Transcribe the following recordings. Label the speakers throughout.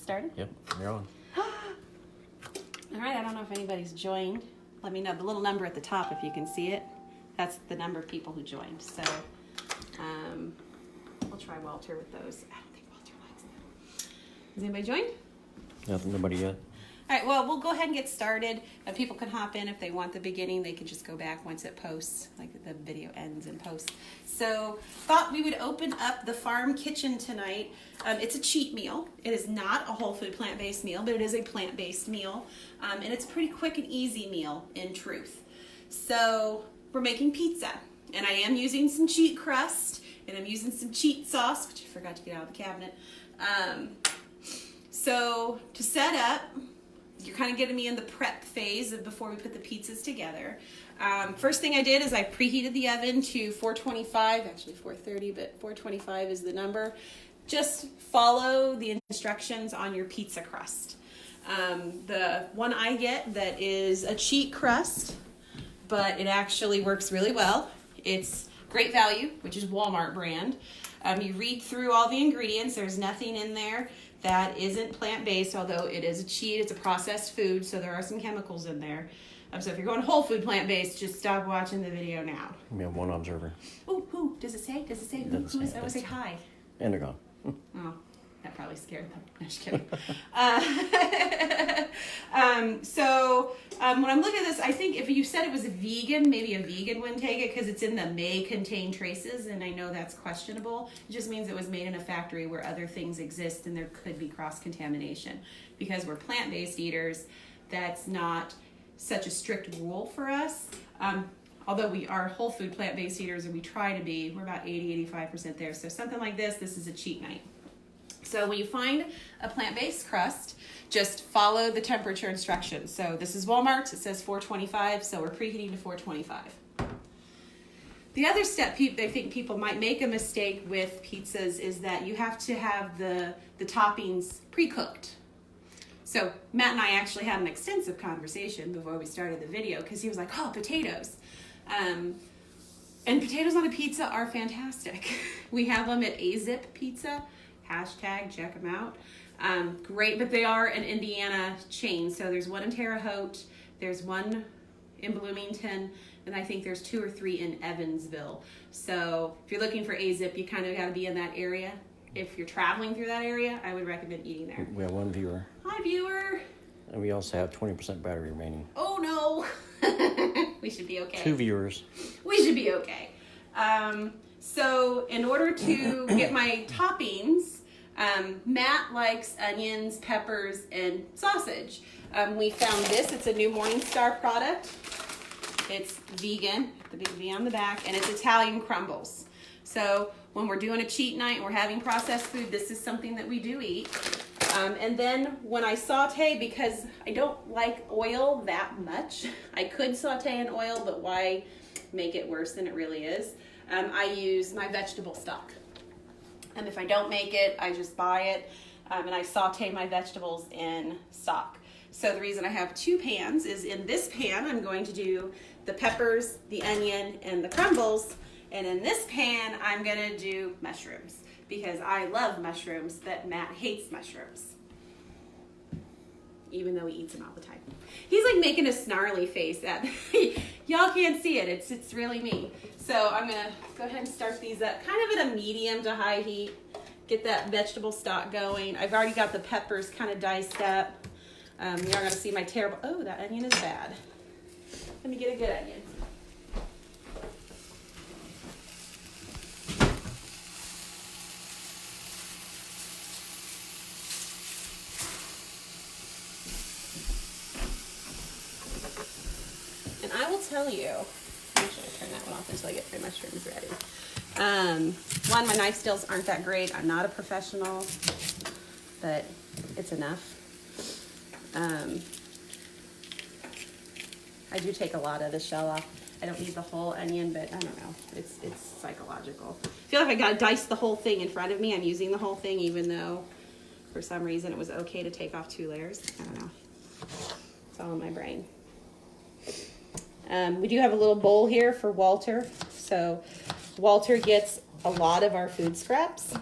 Speaker 1: started?
Speaker 2: Yep, you're on.
Speaker 1: All right, I don't know if anybody's joined. Let me know the little number at the top if you can see it. That's the number of people who joined. So we'll try Walter with those. I don't think Walter likes them. Has anybody joined?
Speaker 2: Nothing, nobody yet.
Speaker 1: All right, well, we'll go ahead and get started. People can hop in if they want the beginning. They can just go back once it posts, like the video ends and posts. So thought we would open up the farm kitchen tonight. It's a cheat meal. It is not a whole food plant-based meal, but it is a plant-based meal. And it's a pretty quick and easy meal in truth. So we're making pizza. And I am using some cheat crust. And I'm using some cheat sauce, which I forgot to get out of the cabinet. So to set up, you're kind of getting me in the prep phase of before we put the pizzas together. First thing I did is I preheated the oven to 425, actually 430, but 425 is the number. Just follow the instructions on your pizza crust. The one I get that is a cheat crust, but it actually works really well. It's Great Value, which is Walmart brand. You read through all the ingredients. There's nothing in there that isn't plant-based, although it is a cheat. It's a processed food, so there are some chemicals in there. So if you're going whole food plant-based, just stop watching the video now.
Speaker 2: We have one observer.
Speaker 1: Oh, who? Does it say? Does it say who? Who is? I would say hi.
Speaker 2: And they're gone.
Speaker 1: Oh, that probably scared them. No, just kidding. When I'm looking at this, I think if you said it was a vegan, maybe a vegan wouldn't take it because it's in the may contain traces, and I know that's questionable. It just means it was made in a factory where other things exist and there could be cross-contamination. Because we're plant-based eaters, that's not such a strict rule for us. Although we are whole food plant-based eaters and we try to be, we're about 80-85% there. So something like this is a cheat night. So when you find a plant-based crust, just follow the temperature instructions. So this is Walmart, it says 425, so we're preheating to 425. The other step I think people might make a mistake with pizzas is that you have to have the toppings pre-cooked. So Matt and I actually had an extensive conversation before we started the video because he was like, oh, potatoes. And potatoes on a pizza are fantastic. We have them at A-Zip Pizza. Hashtag, check them out. Great, but they are an Indiana chain. So there's one in Terre Haute, there's one in Bloomington, and I think there's 2 or 3 in Evansville. So if you're looking for A-Zip, you kind of got to be in that area. If you're traveling through that area, I would recommend eating there.
Speaker 2: We have one viewer.
Speaker 1: Hi, viewer.
Speaker 2: And we also have 20% battery remaining.
Speaker 1: Oh, no. We should be okay.
Speaker 2: 2 viewers.
Speaker 1: We should be okay. So in order to get my toppings, Matt likes onions, peppers, and sausage. We found this. It's a new Morningstar product. It's vegan, the big V on the back, and it's Italian crumbles. So when we're doing a cheat night and we're having processed food, this is something that we do eat. And then when I saute, because I don't like oil that much, I could saute in oil, but why make it worse than it really is? I use my vegetable stock. And if I don't make it, I just buy it, and I saute my vegetables in stock. So the reason I have 2 pans is in this pan, I'm going to do the peppers, the onion, and the crumbles. And in this pan, I'm gonna do mushrooms because I love mushrooms, but Matt hates mushrooms. Even though he eats them all the time. He's like making a snarly face at y'all can't see it, it's really me. So I'm gonna go ahead and start these up kind of at a medium to high heat. Get that vegetable stock going. I've already got the peppers kind of diced up. You're not gonna see my terrible, oh, that onion is bad. Let me get a good onion. And I will tell you, actually I'll turn that one off until I get my mushrooms ready. One, my knife skills aren't that great. I'm not a professional, but it's enough. I do take a lot of the shell off. I don't need the whole onion, but I don't know. It's psychological. I feel like I got to dice the whole thing in front of me. I'm using the whole thing, even though for some reason it was okay to take off 2 layers. I don't know. It's all in my brain. We do have a little bowl here for Walter. So Walter gets a lot of our food scraps.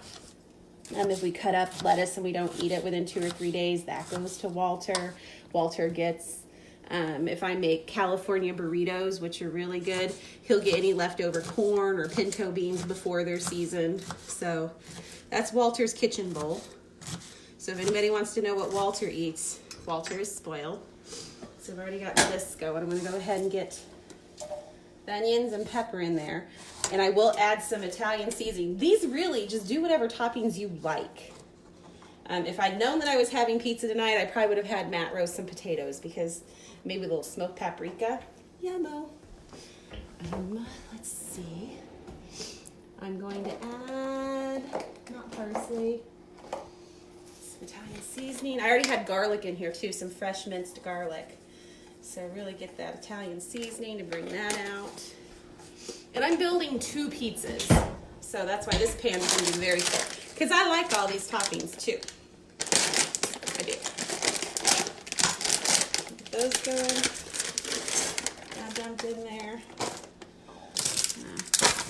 Speaker 1: If we cut up lettuce and we don't eat it within 2 or 3 days, that goes to Walter. Walter gets, if I make California burritos, which are really good, he'll get any leftover corn or pinto beans before they're seasoned. So that's Walter's kitchen bowl. So if anybody wants to know what Walter eats, Walter is spoiled. So I've already got this going. I'm going to go ahead and get the onions and pepper in there. And I will add some Italian seasoning. These really just do whatever toppings you like. If I'd known that I was having pizza tonight, I probably would have had Matt roast some potatoes because maybe a little smoked paprika. Yummo. Let's see. I'm going to add, not parsley, some Italian seasoning. I already had garlic in here too, some fresh minced garlic. So really get that Italian seasoning to bring that out. And I'm building 2 pizzas, so that's why this pan is going to be very full. Because I like all these toppings too. I do. Get those going. That dumped in there.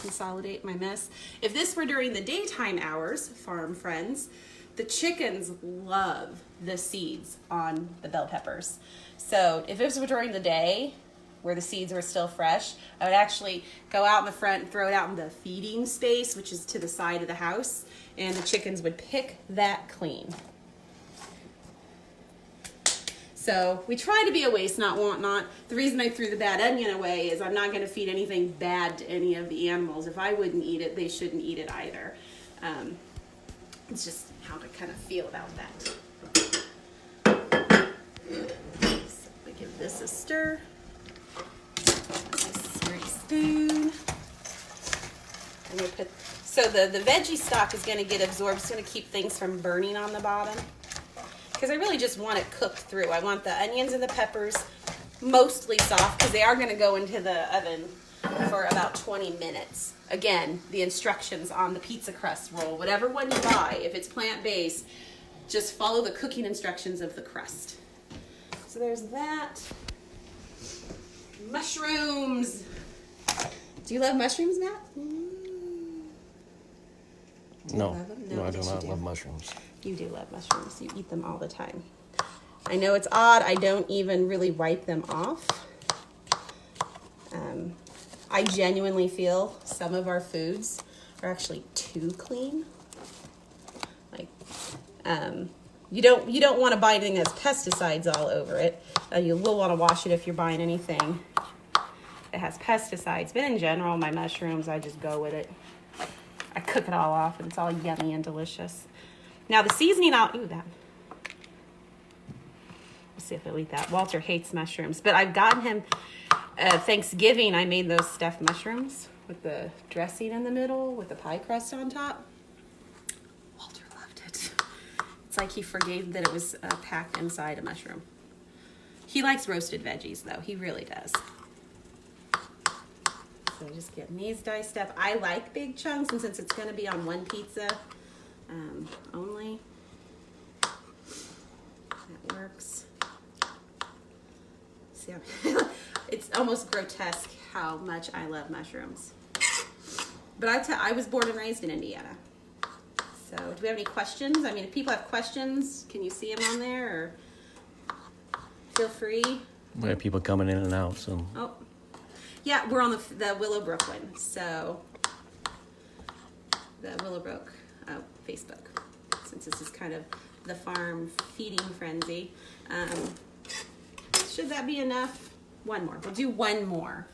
Speaker 1: Consolidate my mess. If this were during the daytime hours, farm friends, the chickens love the seeds on the bell peppers. So if it was during the day, where the seeds were still fresh, I would actually go out in the front and throw it out in the feeding space, which is to the side of the house, and the chickens would pick that clean. So we try to be a waste not, want not. The reason I threw the bad onion away is I'm not going to feed anything bad to any of the animals. If I wouldn't eat it, they shouldn't eat it either. It's just how to kind of feel about that. So we give this a stir. Spoon. I'm gonna put, so the veggie stock is going to get absorbed. It's going to keep things from burning on the bottom because I really just want it cooked through. I want the onions and the peppers mostly soft because they are going to go into the oven for about 20 minutes. Again, the instructions on the pizza crust roll, whatever one you buy, if it's plant-based, just follow the cooking instructions of the crust. So there's that. Mushrooms. Do you love mushrooms, Matt?
Speaker 2: No,
Speaker 1: love them?
Speaker 2: no, I do
Speaker 1: yes,
Speaker 2: not
Speaker 1: you
Speaker 2: love mushrooms.
Speaker 1: You do love mushrooms. You eat them all the time. I know it's odd. I don't even really wipe them off. I genuinely feel some of our foods are actually too clean. Like, you don't want to buy anything that's pesticides all over it. You will want to wash it if you're buying anything that has pesticides. But in general, my mushrooms, I just go with it. I cook it all off, and it's all yummy and delicious. Now the seasoning, let's see if he'll eat that. Walter hates mushrooms, but I've gotten him, Thanksgiving, I made those stuffed mushrooms with the dressing in the middle, with the pie crust on top. Walter loved it. It's like he forgave that it was packed inside a mushroom. He likes roasted veggies, though. He really does. So just getting these diced up. I like big chunks, and since it's going to be on one pizza only, that works. See, it's almost grotesque how much I love mushrooms. But I was born and raised in Indiana. So do we have any questions? I mean, if people have questions, can you see them on there? Or feel free.
Speaker 2: We have people coming in and out, so.
Speaker 1: Oh, yeah, we're on the Willowbrook one. So the Willowbrook Facebook, since this is kind of the farm feeding frenzy. Should that be enough? One more. We'll do one more.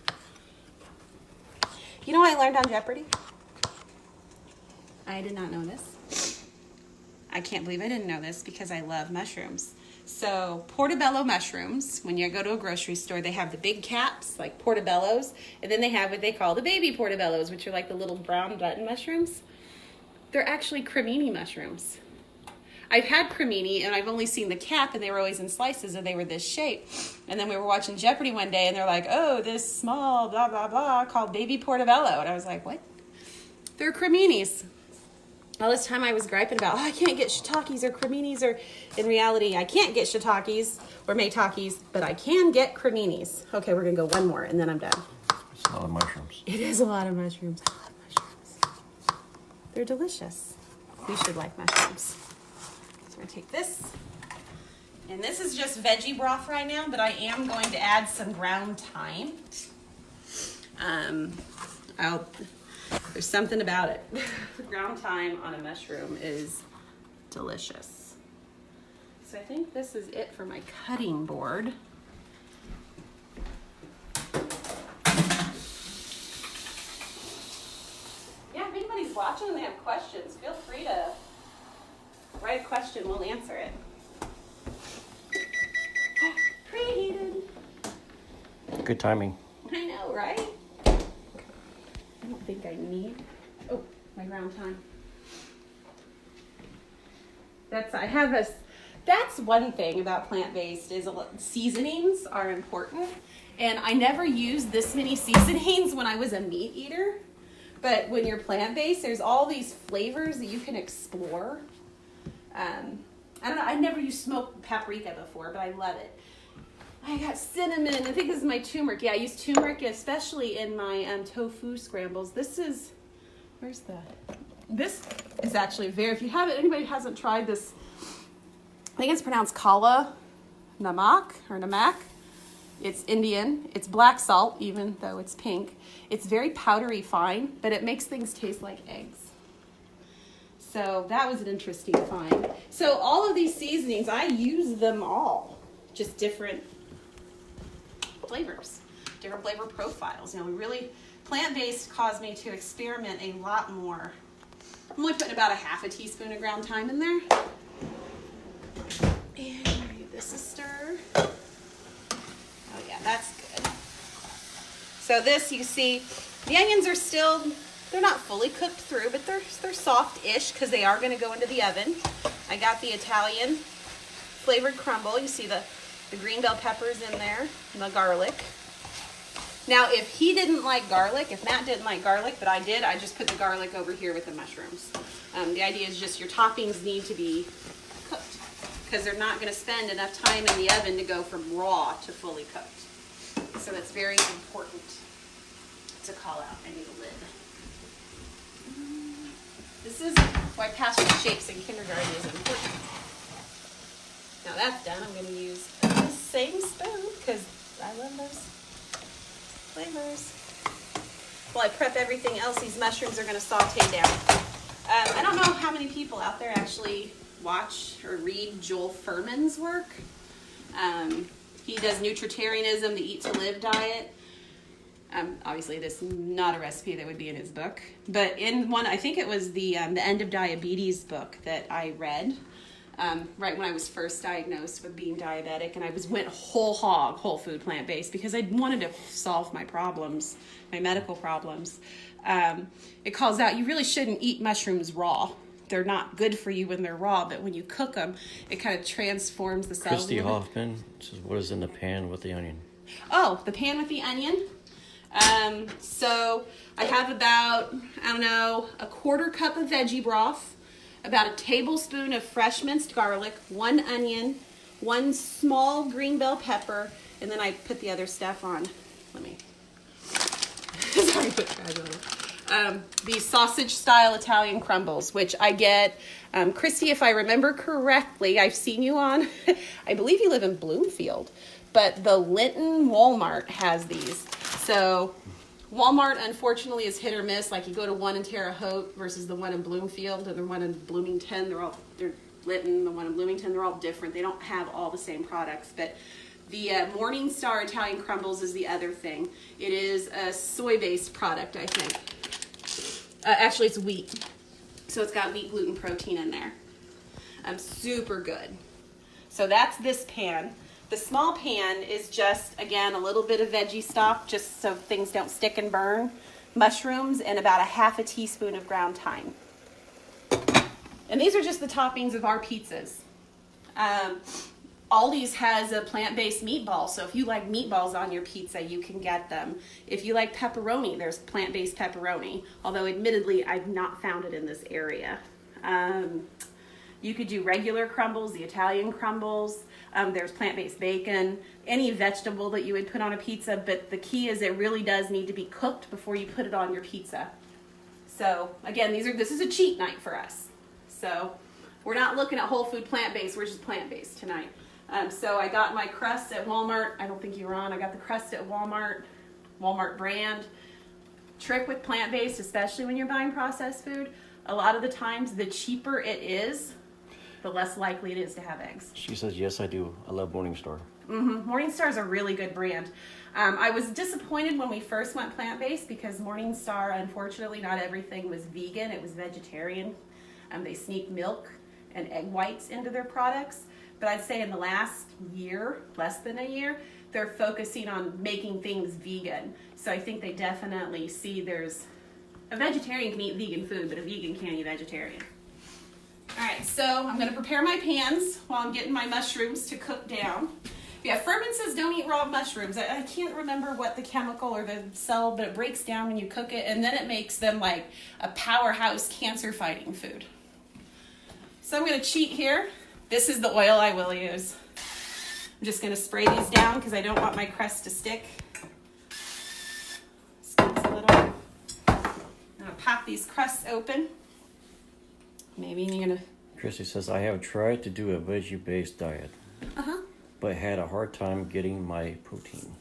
Speaker 1: You know what I learned on Jeopardy? I did not know this. I can't believe I didn't know this because I love mushrooms. So portobello mushrooms, when you go to a grocery store, they have the big caps, like portobellos, and then they have what they call the baby portobellos, which are like the little brown button mushrooms. They're actually cremini mushrooms. I've had cremini, and I've only seen the cap, and they were always in slices, and they were this shape. And then we were watching Jeopardy one day, and they're like, oh, this small blah, blah, blah, called baby portobello. And I was like, what? They're creminis. All this time I was griping about, I can't get shiitakes or creminis, or in reality, I can't get shiitakes or meitakes, but I can get creminis. Okay, we're going to go one more, and then I'm done.
Speaker 2: It's a lot of mushrooms.
Speaker 1: It is a lot of mushrooms. I love mushrooms. They're delicious. We should like mushrooms. So we're gonna take this. And this is just veggie broth right now, but I am going to add some ground thyme. There's something about it. Ground thyme on a mushroom is delicious. So I think this is it for my cutting board. Yeah, if anybody's watching and they have questions, feel free to write a question, we'll answer it. Preheated.
Speaker 2: Good timing.
Speaker 1: I know, right? I don't think I need, my ground thyme. That's one thing about plant-based is seasonings are important. And I never used this many seasonings when I was a meat eater. But when you're plant-based, there's all these flavors that you can explore. I don't know, I never used smoked paprika before, but I love it. I got cinnamon. I think this is my turmeric. Yeah, I use turmeric especially in my tofu scrambles. This is actually if anybody hasn't tried this, I think it's pronounced kala namak. It's Indian. It's black salt, even though it's pink. It's very powdery fine, but it makes things taste like eggs. So that was an interesting find. So all of these seasonings, I use them all, just different flavors, different flavor profiles. Plant-based caused me to experiment a lot more. I'm only putting about a half a teaspoon of ground thyme in there. And give this a stir. Oh yeah, that's good. So this, you see, the onions are still, they're not fully cooked through, but they're soft-ish because they are going to go into the oven. I got the Italian flavored crumble. You see the green bell peppers in there and the garlic. Now, if he didn't like garlic, if Matt didn't like garlic, but I did, I just put the garlic over here with the mushrooms. The idea is just your toppings need to be cooked because they're not going to spend enough time in the oven to go from raw to fully cooked. So that's very important to call out. I need a lid. This is why passing shapes in kindergarten is important. Now that's done, I'm going to use the same spoon because I love those flavors. While I prep everything else, these mushrooms are going to saute down. I don't know how many people out there actually watch or read Joel Furman's work. He does nutritarianism, the Eat to Live diet. Obviously, this is not a recipe that would be in his book. But in one, I think it was the End of Diabetes book that I read. Right when I was first diagnosed with being diabetic, and I went whole hog, whole food, plant-based, because I wanted to solve my problems, my medical problems. It calls out, you really shouldn't eat mushrooms raw. They're not good for you when they're raw, but when you cook them, it kind of transforms the cells.
Speaker 2: Christy Hoffman says, what is in the pan with the onion?
Speaker 1: Oh, the pan with the onion. So I have about, a quarter cup of veggie broth, about a tablespoon of fresh minced garlic, 1 onion, 1 small green bell pepper, and then I put the other stuff on. Sorry, put trash on it. These sausage-style Italian crumbles, which I get, Christy, if I remember correctly, I've seen you on, I believe you live in Bloomfield, but the Linton Walmart has these. So Walmart, unfortunately, is hit or miss. Like you go to one in Terre Haute versus the one in Bloomfield, and the one in Bloomington, they're Linton, the one in Bloomington, they're all different. They don't have all the same products, but the Morningstar Italian Crumbles is the other thing. It is a soy-based product, I think. Actually, it's wheat. So it's got wheat gluten protein in there. Super good. So that's this pan. The small pan is just, again, a little bit of veggie stock, just so things don't stick and burn, mushrooms, and about a half a teaspoon of ground thyme. And these are just the toppings of our pizzas. Aldi's has a plant-based meatball, so if you like meatballs on your pizza, you can get them. If you like pepperoni, there's plant-based pepperoni, although admittedly, I've not found it in this area. You could do regular crumbles, the Italian crumbles. There's plant-based bacon, any vegetable that you would put on a pizza, but the key is it really does need to be cooked before you put it on your pizza. So again, this is a cheat night for us. So we're not looking at whole food plant-based, we're just plant-based tonight. So I got my crust at Walmart. I don't think you were on. I got the crust at Walmart brand. Trick with plant-based, especially when you're buying processed food, a lot of the times the cheaper it is, the less likely it is to have eggs.
Speaker 2: She says, yes, I do. I love Morningstar.
Speaker 1: Morningstar is a really good brand. I was disappointed when we first went plant-based because Morningstar, unfortunately, not everything was vegan. It was vegetarian. They sneak milk and egg whites into their products. But I'd say in the last year, less than a year, they're focusing on making things vegan. So I think they definitely see there's a vegetarian can eat vegan food, but a vegan can't eat vegetarian. All right, so I'm going to prepare my pans while I'm getting my mushrooms to cook down. Yeah, Furman says don't eat raw mushrooms. I can't remember what the chemical or the cell, but it breaks down when you cook it, and then it makes them like a powerhouse cancer-fighting food. So I'm going to cheat here. This is the oil I will use. I'm just going to spray these down because I don't want my crust to stick. Sticks a little. I'm going to pop these crusts open. Maybe you're going to...
Speaker 2: Christy says, I have tried to do a veggie-based diet, but had a hard time getting my protein.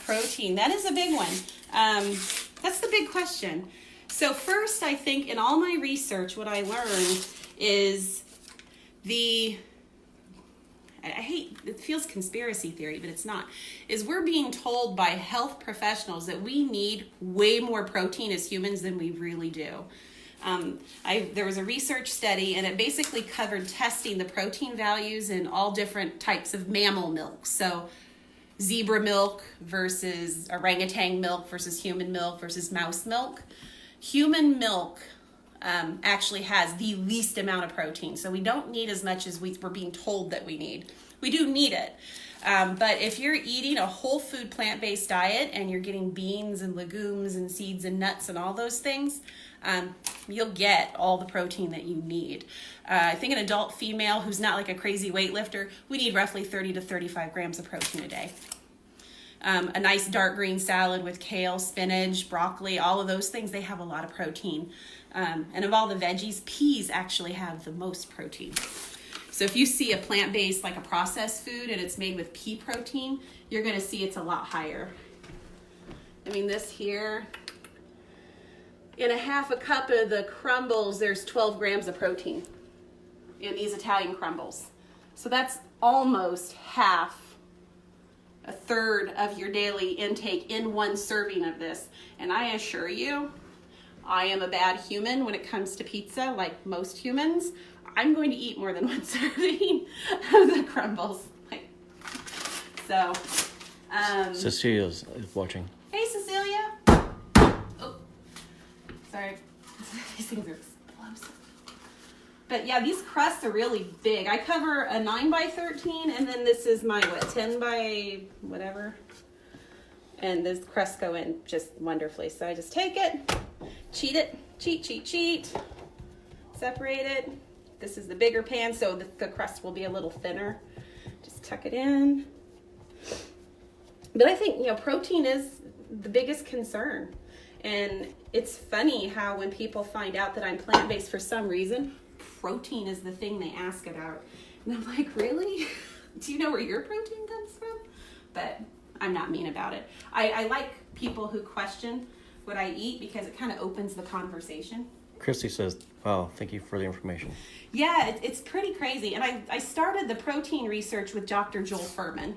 Speaker 1: Protein. That is a big one. That's the big question. So first, I think in all my research, what I learned is it feels conspiracy theory, but it's not, is we're being told by health professionals that we need way more protein as humans than we really do. There was a research study, and it basically covered testing the protein values in all different types of mammal milk. So zebra milk versus orangutan milk versus human milk versus mouse milk. Human milk actually has the least amount of protein. So we don't need as much as we're being told that we need. We do need it. But if you're eating a whole food plant-based diet and you're getting beans and legumes and seeds and nuts and all those things, you'll get all the protein that you need. I think an adult female who's not like a crazy weightlifter, we need roughly 30 to 35 grams of protein a day. A nice dark green salad with kale, spinach, broccoli, all of those things, they have a lot of protein. And of all the veggies, peas actually have the most protein. So if you see a plant-based, like a processed food, and it's made with pea protein, you're going to see it's a lot higher. I mean, this here, in a half a cup of the crumbles, there's 12 grams of protein in these Italian crumbles. So that's almost half, a third of your daily intake in one serving of this. And I assure you, I am a bad human when it comes to pizza, like most humans. I'm going to eat more than one serving of the crumbles.
Speaker 2: Cecilia's watching.
Speaker 1: Hey, Cecilia. Oh, sorry. These things are explosive. But yeah, these crusts are really big. I cover a 9 by 13, and then this is my 10 by whatever. And those crusts go in just wonderfully. So I just take it, cheat, separate it. This is the bigger pan, so the crust will be a little thinner. Just tuck it in. But I think, protein is the biggest concern. And it's funny how when people find out that I'm plant-based for some reason, protein is the thing they ask about. And I'm like, really? Do you know where your protein comes from? But I'm not mean about it. I like people who question what I eat because it kind of opens the conversation.
Speaker 2: Christy says, wow, thank you for the information.
Speaker 1: Yeah, it's pretty crazy. And I started the protein research with Dr. Joel Furman.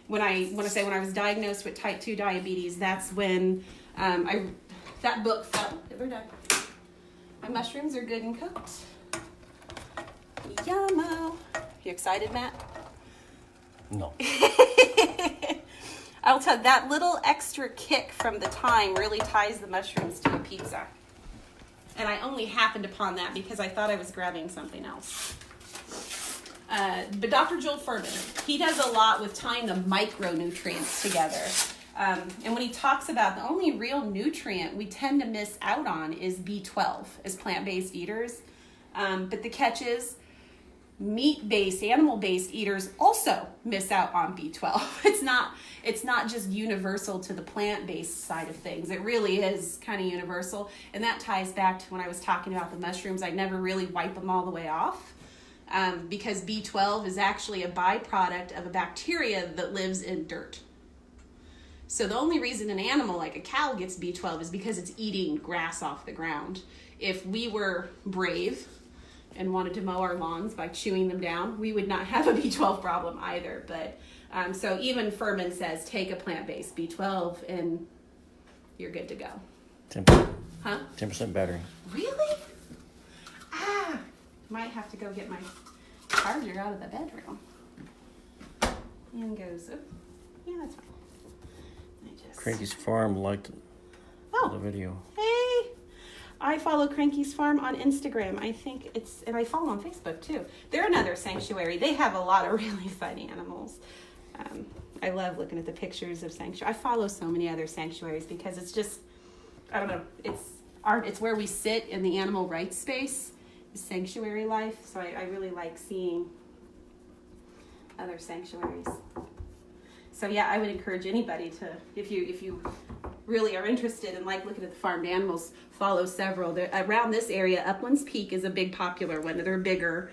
Speaker 1: When I was diagnosed with type 2 diabetes, that's when that book fell. We're done. My mushrooms are good and cooked. Yummo. You excited, Matt?
Speaker 2: No.
Speaker 1: I'll tell you, that little extra kick from the thyme really ties the mushrooms to a pizza. And I only happened upon that because I thought I was grabbing something else. But Dr. Joel Furman, he does a lot with tying the micronutrients together. And when he talks about the only real nutrient we tend to miss out on is B12 as plant-based eaters. But the catch is meat-based, animal-based eaters also miss out on B12. It's not just universal to the plant-based side of things. It really is kind of universal. And that ties back to when I was talking about the mushrooms. I never really wipe them all the way off because B12 is actually a byproduct of a bacteria that lives in dirt. So the only reason an animal like a cow gets B12 is because it's eating grass off the ground. If we were brave and wanted to mow our lawns by chewing them down, we would not have a B12 problem either. But so even Furman says take a plant-based B12 and you're good to go.
Speaker 2: 10%.
Speaker 1: Huh?
Speaker 2: 10% battery.
Speaker 1: Really? Might have to go get my charger out of the bedroom. And goes, oh, yeah, that's fine.
Speaker 2: Cranky's Farm liked the video.
Speaker 1: Hey! I follow Cranky's Farm on Instagram. I think and I follow on Facebook too. They're another sanctuary. They have a lot of really fun animals. I love looking at the pictures of sanctuary. I follow so many other sanctuaries because it's just, I don't know, it's where we sit in the animal rights space, sanctuary life. So I really like seeing other sanctuaries. So yeah, I would encourage anybody to, if you really are interested and like looking at the farmed animals, follow several. Around this area, Uplands Peak is a big popular one. They're bigger.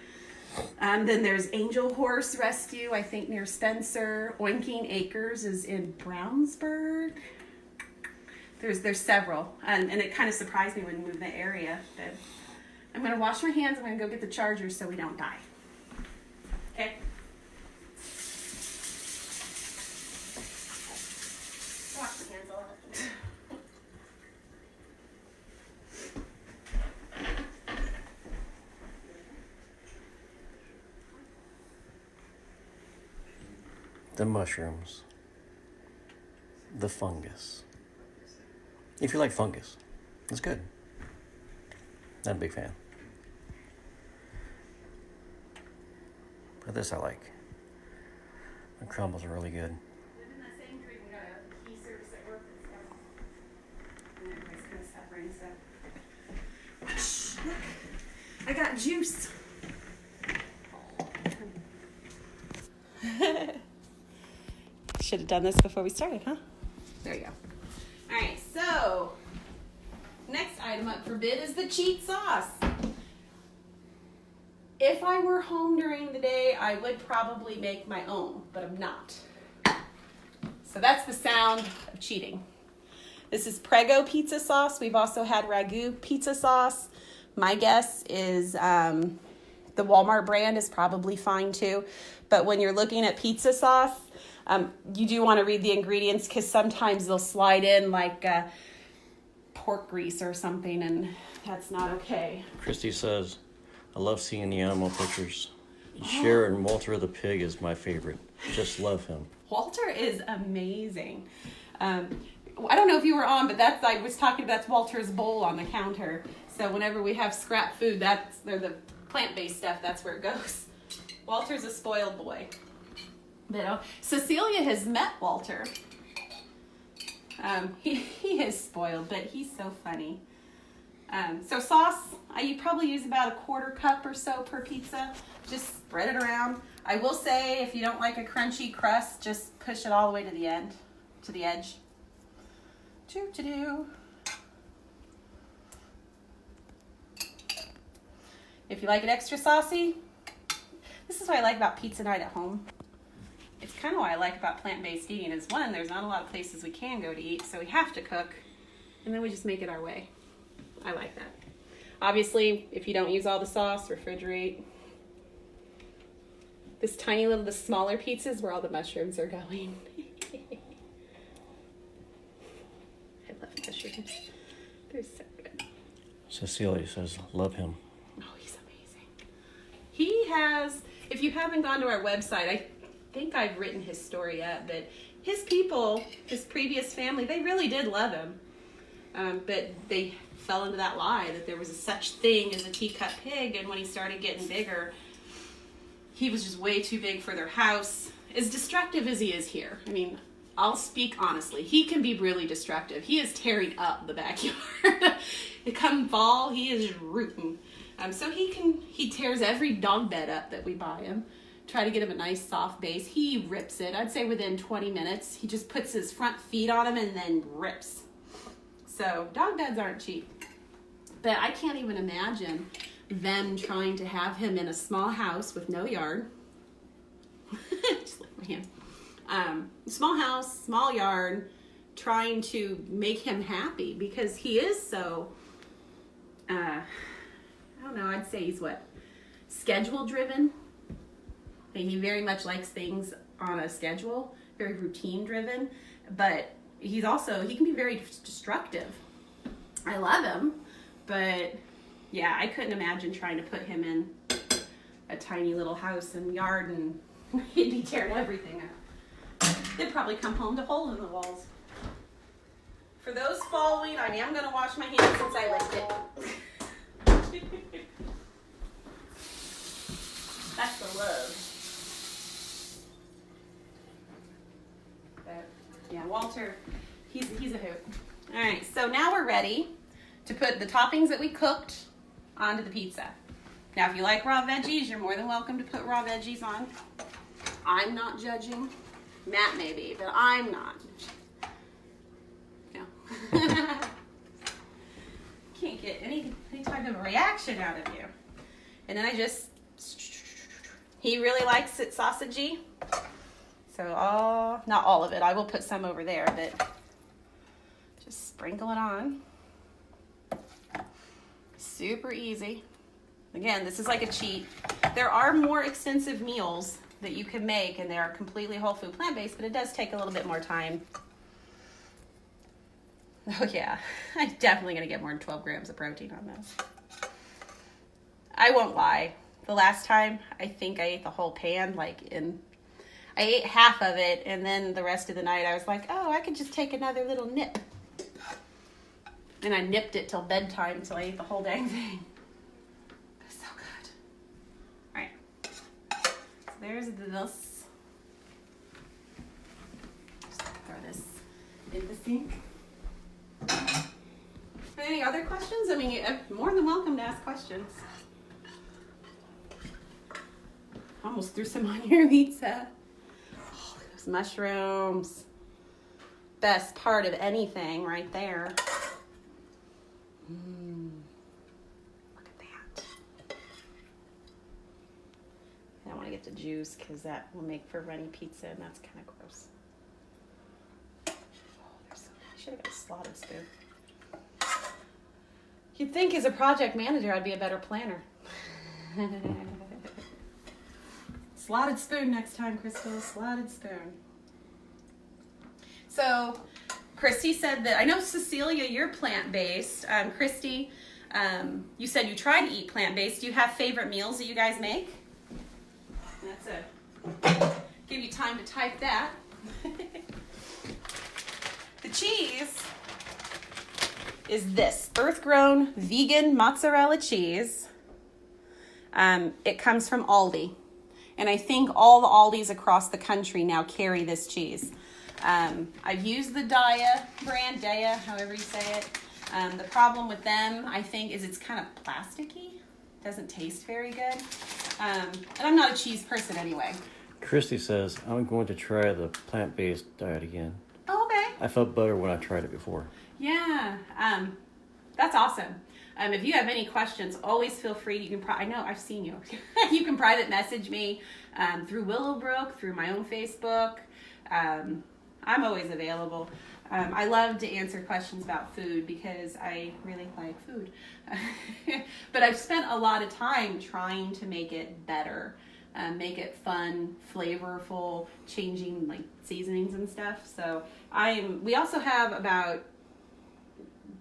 Speaker 1: Then there's Angel Horse Rescue, I think near Spencer. Oinking Acres is in Brownsburg. There's several, and it kind of surprised me when we moved the area. But I'm gonna wash my hands. I'm gonna go get the charger so we don't die. Okay. Wash my hands a lot.
Speaker 2: The mushrooms. The fungus. If you like fungus, it's good. Not a big fan. But this I like. The crumbles are really good.
Speaker 1: In that same tree, we got a key service at work and everybody's kind of suffering, so. Look, I got juice. Should have done this before we started, huh? There you go. All right, so next item up for bid is the cheat sauce. If I were home during the day, I would probably make my own, but I'm not. So that's the sound of cheating. This is Prego pizza sauce. We've also had Ragu pizza sauce. My guess is the Walmart brand is probably fine too. But when you're looking at pizza sauce, you do want to read the ingredients because sometimes they'll slide in like pork grease or something, and that's not okay.
Speaker 2: Christy says, I love seeing the animal pictures. Sharon Walter the pig is my favorite. Just love him.
Speaker 1: Walter is amazing. I don't know if you were on, but I was talking about Walter's bowl on the counter. So whenever we have scrap food, they're the plant-based stuff, that's where it goes. Walter's a spoiled boy. But, Cecilia has met Walter. He is spoiled, but he's so funny. So sauce, you probably use about 1/4 cup or so per pizza. Just spread it around. I will say, if you don't like a crunchy crust, just push it all the way to the end, to the edge. If you like it extra saucy, this is what I like about pizza night at home. It's kind of what I like about plant-based eating is one, there's not a lot of places we can go to eat, so we have to cook, and then we just make it our way. I like that. Obviously, if you don't use all the sauce, refrigerate. This tiny little, the smaller pizzas where all the mushrooms are going. I love mushrooms. They're so good.
Speaker 2: Cecilia says, love him.
Speaker 1: Oh, he's amazing. He has, if you haven't gone to our website, I think I've written his story up, but his people, his previous family, they really did love him. But they fell into that lie that there was a such thing as a teacup pig, and when he started getting bigger, he was just way too big for their house. As destructive as he is here, I mean, I'll speak honestly, he can be really destructive. He is tearing up the backyard. Come fall, he is rooting. So he tears every dog bed up that we buy him. Try to get him a nice soft base. He rips it. I'd say within 20 minutes, he just puts his front feet on him and then rips. So dog beds aren't cheap. But I can't even imagine them trying to have him in a small house with no yard. Just like my hand. Small house, small yard, trying to make him happy because he is so, I don't know, I'd say he's schedule driven. He very much likes things on a schedule, very routine driven, but he can be very destructive. I love him, but yeah, I couldn't imagine trying to put him in a tiny little house and yard and he'd be tearing everything up. They'd probably come home to holes in the walls. For those following, I am going to wash my hands since I licked it. That's the love. But, yeah, Walter, he's a hoot. All right, so now we're ready to put the toppings that we cooked onto the pizza. Now, if you like raw veggies, you're more than welcome to put raw veggies on. I'm not judging. Matt may be, but I'm not. No. Can't get any type of reaction out of you. And then he really likes it sausagey. So not all of it. I will put some over there, but just sprinkle it on. Super easy. Again, this is like a cheat. There are more extensive meals that you can make, and they are completely whole food plant-based, but it does take a little bit more time. Oh yeah, I'm definitely gonna get more than 12 grams of protein on this. I won't lie. The last time, I think I ate the whole pan, I ate half of it, and then the rest of the night I was like, oh, I could just take another little nip. And I nipped it till bedtime until I ate the whole dang thing. It's so good. All right, so there's this. Just throw this in the sink. Any other questions? I mean, you're more than welcome to ask questions. Almost threw some on your pizza. Oh, those mushrooms. Best part of anything right there. Look at that. I don't want to get the juice because that will make for runny pizza, and that's kind of gross. I should have got a slotted spoon. You'd think as a project manager I'd be a better planner. Slotted spoon next time, Crystal. Slotted spoon. So, Christy said that, I know Cecilia, you're plant-based. Christy, you said you try to eat plant-based. Do you have favorite meals that you guys make? Give you time to type that. The cheese is this earth-grown vegan mozzarella cheese. It comes from Aldi. And I think all the Aldis across the country now carry this cheese. I've used the Daya brand, Daya, however you say it. The problem with them, I think, is it's kind of plasticky. Doesn't taste very good. And I'm not a cheese person anyway.
Speaker 2: Christy says, I'm going to try the plant-based diet again.
Speaker 1: Oh, okay.
Speaker 2: I felt better when I tried it before.
Speaker 1: Yeah, that's awesome. If you have any questions, always feel free. You can I know I've seen you. You can private message me through Willowbrook, through my own Facebook. I'm always available. I love to answer questions about food because I really like food. But I've spent a lot of time trying to make it better, make it fun, flavorful, changing like seasonings and stuff. So we also have about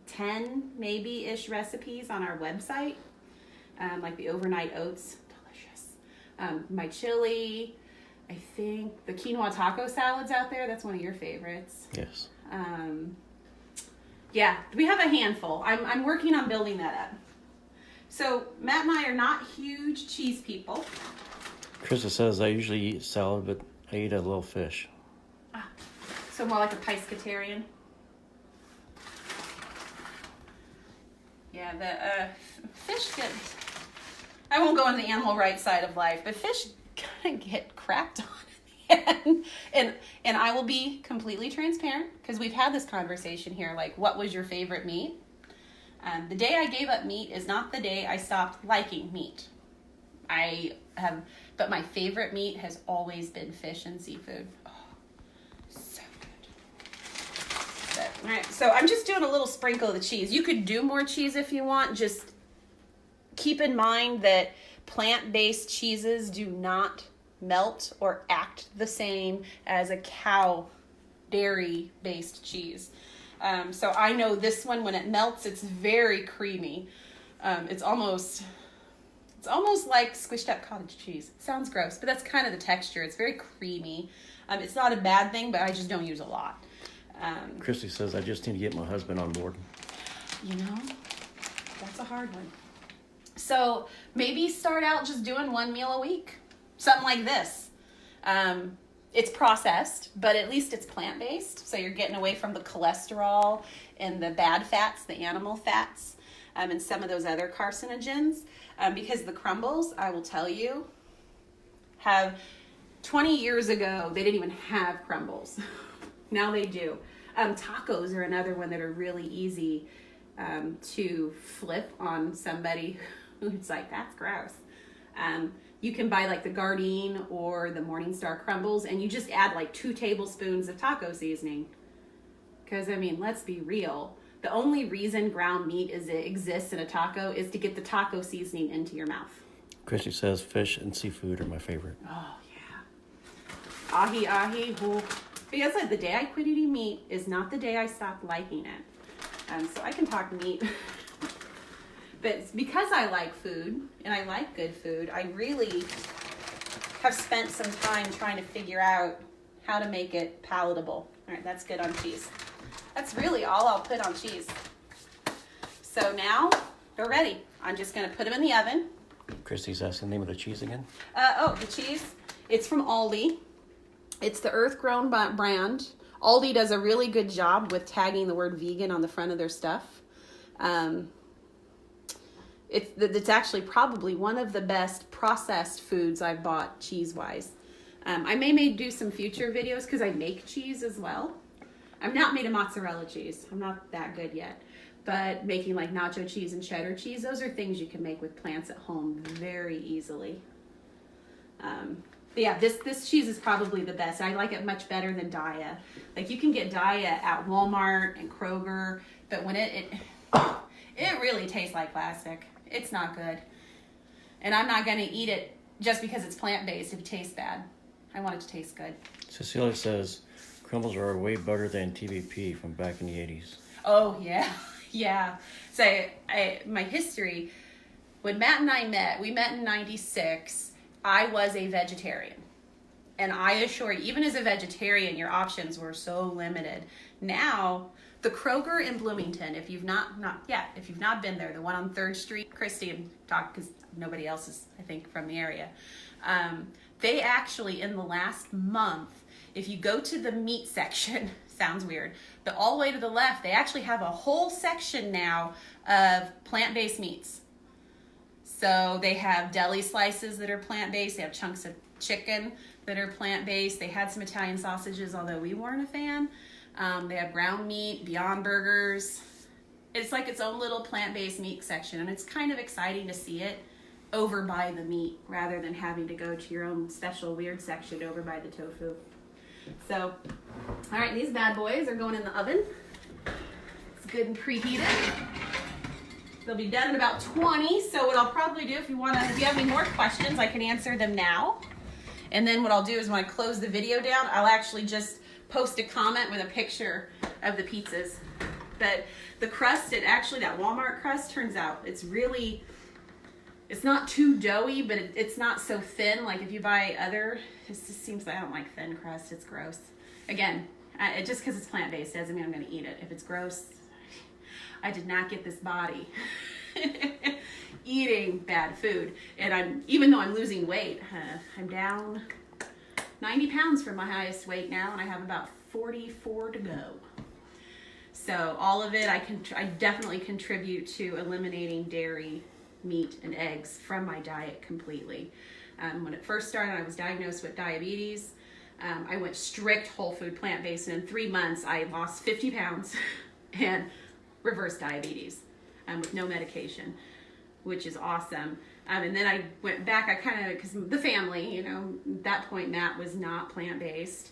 Speaker 1: 10 maybe-ish recipes on our website, like the overnight oats, delicious. My chili, I think the quinoa taco salads out there, that's one of your favorites.
Speaker 2: Yes.
Speaker 1: Yeah, we have a handful. I'm working on building that up. So Matt and I are not huge cheese people.
Speaker 2: Krista says I usually eat salad, but I eat a little fish.
Speaker 1: So more like a pescatarian. Yeah, the fish I won't go into the animal rights side of life, but fish kind of get crapped on in the end. And I will be completely transparent because we've had this conversation here. Like, what was your favorite meat? The day I gave up meat is not the day I stopped liking meat. But my favorite meat has always been fish and seafood. Oh, so good. But, all right, so I'm just doing a little sprinkle of the cheese. You could do more cheese if you want. Just keep in mind that plant-based cheeses do not melt or act the same as a cow dairy-based cheese. So I know this one, when it melts, it's very creamy. It's almost like squished up cottage cheese. Sounds gross, but that's kind of the texture. It's very creamy. It's not a bad thing, but I just don't use a lot.
Speaker 2: Christy says, I just need to get my husband on board.
Speaker 1: You know, that's a hard one. So maybe start out just doing one meal a week. Something like this. It's processed, but at least it's plant-based. So you're getting away from the cholesterol and the bad fats, the animal fats, and some of those other carcinogens. Because the crumbles, I will tell you, have 20 years ago, they didn't even have crumbles. Now they do. Tacos are another one that are really easy to flip on somebody who's like, that's gross. You can buy like the Gardein or the Morningstar crumbles, and you just add like 2 tablespoons of taco seasoning. Because, I mean, let's be real. The only reason ground meat exists in a taco is to get the taco seasoning into your mouth.
Speaker 2: Christy says fish and seafood are my favorite.
Speaker 1: Oh, yeah. Ahi. Ooh. Because the day I quit eating meat is not the day I stopped liking it. So I can talk meat. But it's because I like food, and I like good food, I really have spent some time trying to figure out how to make it palatable. All right, that's good on cheese. That's really all I'll put on cheese. So now they're ready. I'm just going to put them in the oven.
Speaker 2: Christy's asking the name of the cheese again.
Speaker 1: The cheese, it's from Aldi. It's the Earth-Grown brand. Aldi does a really good job with tagging the word vegan on the front of their stuff. It's actually probably one of the best processed foods I've bought cheese-wise. I may do some future videos because I make cheese as well. I've not made a mozzarella cheese. I'm not that good yet. But making like nacho cheese and cheddar cheese, those are things you can make with plants at home very easily. But yeah, this cheese is probably the best. I like it much better than Daiya. Like, you can get Daiya at Walmart and Kroger, but when it really tastes like plastic. It's not good. And I'm not going to eat it just because it's plant-based if it tastes bad. I want it to taste good.
Speaker 2: Cecilia says crumbles are way better than TVP from back in the 80s.
Speaker 1: Oh, yeah. Yeah. So my history, when Matt and I met, we met in 96. I was a vegetarian. And I assure you, even as a vegetarian, your options were so limited. Now, the Kroger in Bloomington, if you've not been there, the one on 3rd Street, Christy and talk because nobody else is, I think, from the area. They actually, in the last month, if you go to the meat section, sounds weird, but all the way to the left, they actually have a whole section now of plant-based meats. So they have deli slices that are plant-based. They have chunks of chicken that are plant-based. They had some Italian sausages, although we weren't a fan. They have ground meat, Beyond Burgers. It's like its own little plant-based meat section, and it's kind of exciting to see it over by the meat rather than having to go to your own special weird section over by the tofu. So, all right, these bad boys are going in the oven. It's good and preheated. They'll be done in about 20. So what I'll probably do, if you have any more questions, I can answer them now. And then what I'll do is when I close the video down, I'll actually just post a comment with a picture of the pizzas. But the crust, that Walmart crust, turns out it's not too doughy, but it's not so thin. Like if you buy it just seems like I don't like thin crust. It's gross. Again, just because it's plant-based doesn't mean I'm going to eat it. If it's gross, I did not get this body eating bad food. And even though I'm losing weight, I'm down 90 pounds from my highest weight now, and I have about 44 to go. So all of it, I definitely contribute to eliminating dairy meat and eggs from my diet completely. When it first started, I was diagnosed with diabetes. I went strict whole food plant-based, and in 3 months I lost 50 pounds and reversed diabetes with no medication, which is awesome. And then I went back, I kind of, because the family, you know, at that point Matt was not plant-based.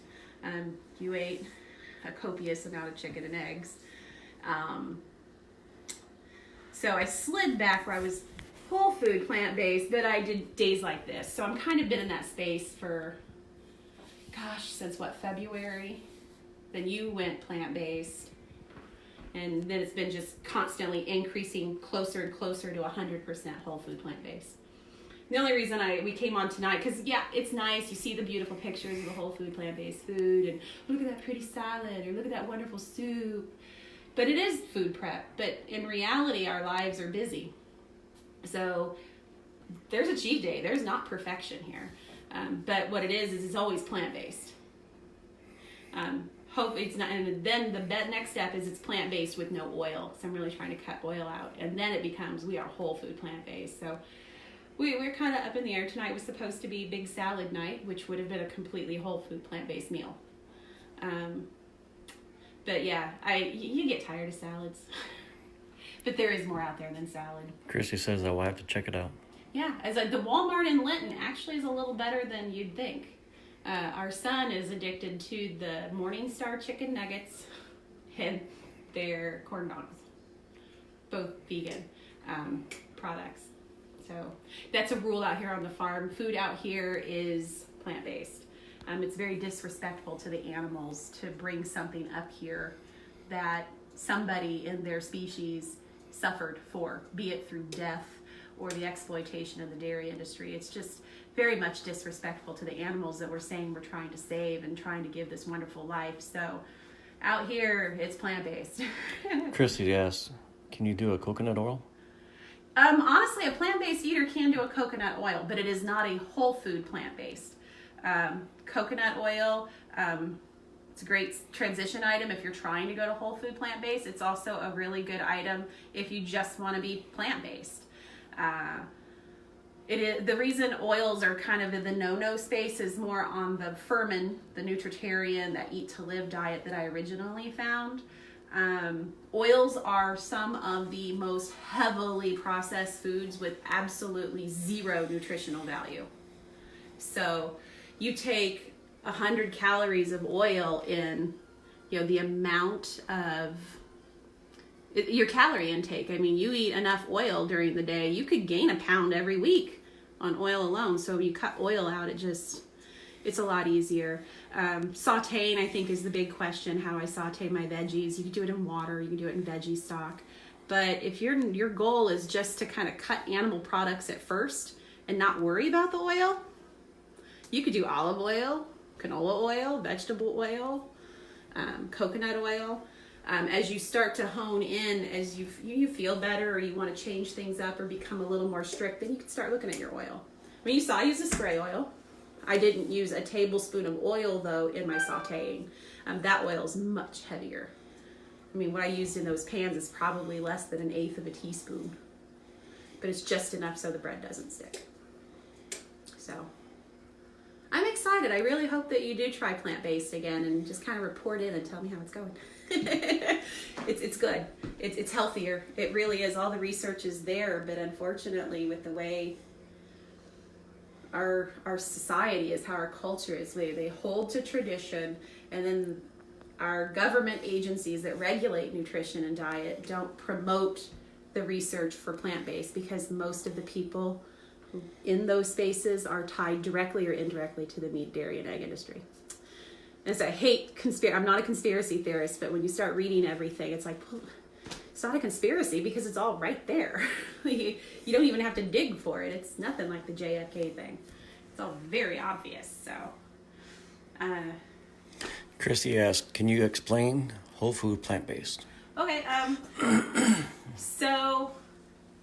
Speaker 1: You ate a copious amount of chicken and eggs. So I slid back where I was whole food plant-based, but I did days like this. So I'm kind of been in that space for, since what, February? Then you went plant-based. And then it's been just constantly increasing closer and closer to 100% whole food plant-based. The only reason we came on tonight, because yeah, it's nice. You see the beautiful pictures of the whole food plant-based food, and look at that pretty salad, or look at that wonderful soup. But it is food prep. But in reality, our lives are busy. So there's a cheat day. There's not perfection here. But what it is it's always plant-based. Hope it's not, and then the next step is it's plant-based with no oil. So I'm really trying to cut oil out, and then it becomes we are whole food plant-based. So we're kind of up in the air. Tonight was supposed to be big salad night, which would have been a completely whole food plant-based meal. But yeah, you get tired of salads, but there is more out there than salad.
Speaker 2: Christy says I will have to check it out.
Speaker 1: Yeah, as the Walmart in Linton actually is a little better than you'd think. Our son is addicted to the Morningstar chicken nuggets and their corn dogs, both vegan products. So that's a rule out here on the farm. Food out here is plant-based. It's very disrespectful to the animals to bring something up here that somebody in their species suffered for, be it through death or the exploitation of the dairy industry. It's just very much disrespectful to the animals that we're saying we're trying to save and trying to give this wonderful life. So out here, it's plant-based.
Speaker 2: Christy asks, can you do a coconut oil?
Speaker 1: Honestly, a plant-based eater can do a coconut oil, but it is not a whole food plant-based. Coconut oil, it's a great transition item if you're trying to go to whole food plant-based. It's also a really good item if you just want to be plant-based. The reason oils are kind of in the no-no space is more on the Furman, the nutritarian, that eat to live diet that I originally found. Oils are some of the most heavily processed foods with absolutely zero nutritional value. So you take 100 calories of oil in, the amount of your calorie intake. I mean, you eat enough oil during the day, you could gain a pound every week on oil alone. So when you cut oil out, it's a lot easier. Sauteing, I think, is the big question, how I saute my veggies. You can do it in water, you can do it in veggie stock. But if your goal is just to kind of cut animal products at first and not worry about the oil, you could do olive oil, canola oil, vegetable oil, coconut oil. As you start to hone in, as you feel better or you want to change things up or become a little more strict, then you can start looking at your oil. I mean, you saw I use a spray oil. I didn't use a tablespoon of oil, though, in my sauteing. That oil is much heavier. I mean, what I used in those pans is probably less than 1/8 of a teaspoon. But it's just enough so the bread doesn't stick. So I'm excited. I really hope that you do try plant-based again and just kind of report in and tell me how it's going. It's good. It's healthier. It really is. All the research is there, but unfortunately, with the way our society is, how our culture is, they hold to tradition, and then our government agencies that regulate nutrition and diet don't promote the research for plant-based, because most of the people in those spaces are tied directly or indirectly to the meat, dairy, and egg industry. And so I hate I'm not a conspiracy theorist, but when you start reading everything, it's like, well, it's not a conspiracy because it's all right there. You don't even have to dig for it. It's nothing like the JFK thing. It's all very obvious. So,
Speaker 2: Christy asked, can you explain whole food plant-based?
Speaker 1: Okay. So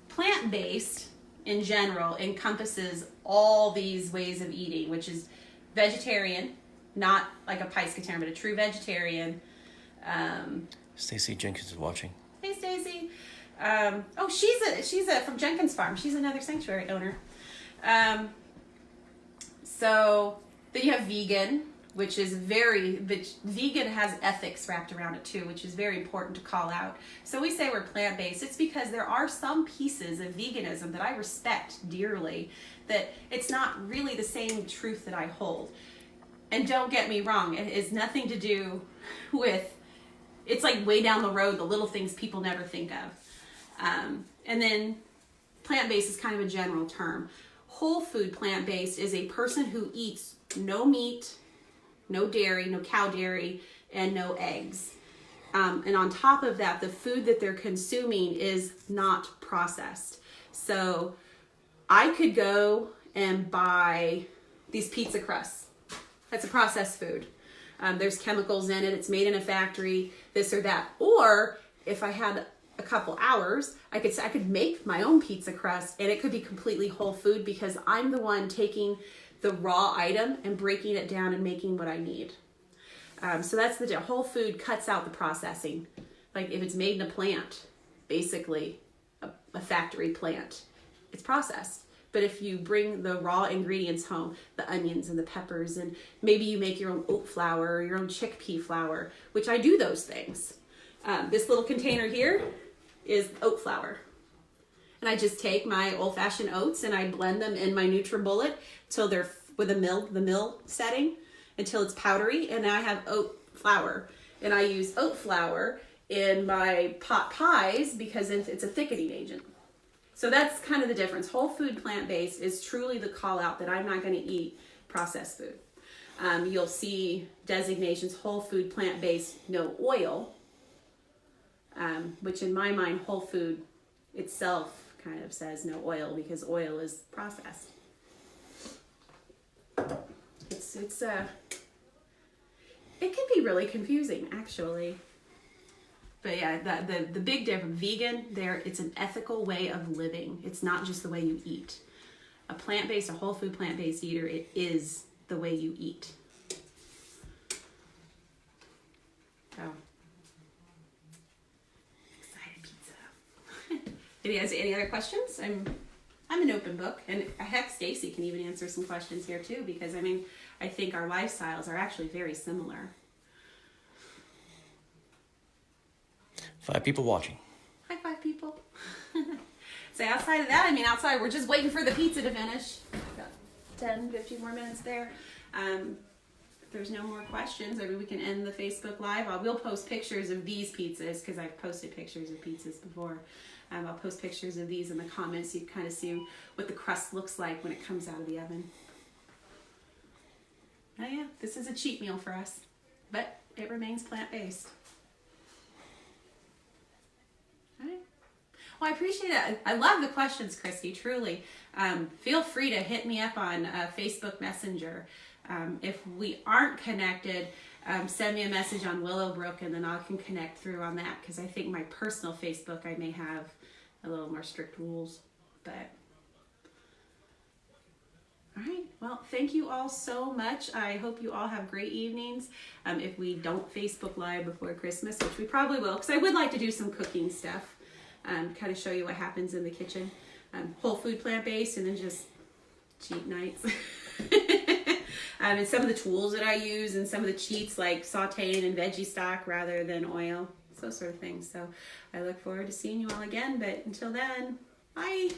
Speaker 1: plant-based in general encompasses all these ways of eating, which is vegetarian, not like a pescatarian, but a true vegetarian.
Speaker 2: Stacy Jenkins is watching.
Speaker 1: Hey, Stacy. Oh, she's from Jenkins Farm. She's another sanctuary owner. So then you have vegan, which is vegan has ethics wrapped around it too, which is very important to call out. So we say we're plant-based. It's because there are some pieces of veganism that I respect dearly, that it's not really the same truth that I hold. And don't get me wrong, it has nothing to do with, it's like way down the road, the little things people never think of. And then plant-based is kind of a general term. Whole food plant-based is a person who eats no meat, no dairy, no cow dairy, and no eggs. And on top of that, the food that they're consuming is not processed. So I could go and buy these pizza crusts. That's a processed food. There's chemicals in it. It's made in a factory, this or that. Or if I had a couple hours, I could make my own pizza crust, and it could be completely whole food because I'm the one taking the raw item and breaking it down and making what I need. So that's the whole food cuts out the processing. Like if it's made in a plant, basically a factory plant, it's processed. But if you bring the raw ingredients home, the onions and the peppers, and maybe you make your own oat flour or your own chickpea flour, which I do those things. This little container here is oat flour. And I just take my old-fashioned oats and I blend them in my NutriBullet till they're with the mill setting until it's powdery, and I have oat flour. And I use oat flour in my pot pies because it's a thickening agent. So that's kind of the difference. Whole food plant-based is truly the call out that I'm not going to eat processed food. You'll see designations, whole food plant-based, no oil, which in my mind, whole food itself kind of says no oil because oil is processed. It can be really confusing actually. But yeah, the big difference, vegan, it's an ethical way of living. It's not just the way you eat. A whole food plant-based eater, it is the way you eat. Oh. Excited pizza. Any other questions? I'm an open book, and heck, Stacy can even answer some questions here too, because I think our lifestyles are actually very similar.
Speaker 2: 5 people watching.
Speaker 1: Hi, 5 people. So outside of that, outside we're just waiting for the pizza to finish. Got 10, 15 more minutes there. If there's no more questions, we can end the Facebook Live. I will post pictures of these pizzas because I've posted pictures of pizzas before. I'll post pictures of these in the comments so you can kind of see what the crust looks like when it comes out of the oven. Oh yeah, this is a cheat meal for us, but it remains plant-based. All right. Well, I appreciate it. I love the questions, Christy, truly. Feel free to hit me up on Facebook Messenger. If we aren't connected, send me a message on Willowbrook and then I can connect through on that, because I think my personal Facebook, I may have a little more strict rules. But all right, well, thank you all so much. I hope you all have great evenings. If we don't Facebook Live before Christmas, which we probably will, because I would like to do some cooking stuff, kind of show you what happens in the kitchen. Whole food plant-based, and then just cheat nights. And some of the tools that I use, and some of the cheats like sauteing and veggie stock rather than oil, those sort of things. So I look forward to seeing you all again, but until then, bye.